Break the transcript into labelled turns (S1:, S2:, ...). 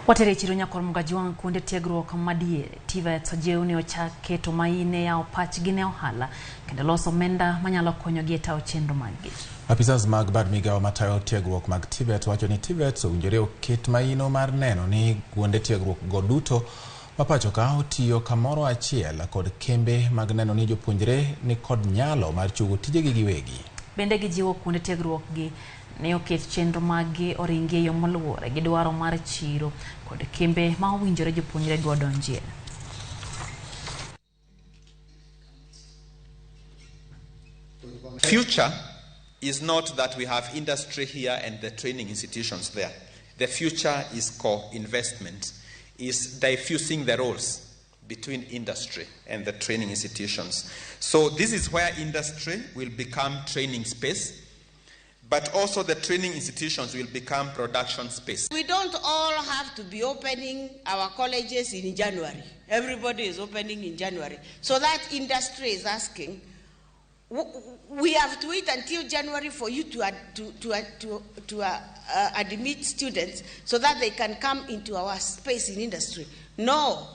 S1: Watere chiro nyakor mgajuang kuonde tiegruok madiere TVETS ojeuni ochak keto maine ya opachgi ne ohala kendo loso omenda manyalo konyogi e tawo chenro maggi.
S2: Apisas mag bad migawo matayo tiegruok mag TVETS wacho ni TVETS owinjore oket maino mar neno ni kuonde tiegruok go duto mapacho ka otiyo kamoro achiel kod kembe mag neno ni jopuonjre ni kod nyalo mar chugo tijegi giwegi.
S1: Bende gijiwo kuonde tiegruok gi ne oket chenro maggi oringi yo moluwore gi dwaro mar chiro kod kembe ma owinjore jopuonjre go donjie.
S3: Future is not that we have industry here and the training institutions there. The future is co-investment, is diffusing the roles between industry and the training institutions. So this is where industry will become training space, but also the training institutions will become production space.
S4: We don't all have to be opening our colleges in January. Everybody is opening in January. So that industry is asking, we have to wait until January for you to admit students so that they can come into our space in industry. No.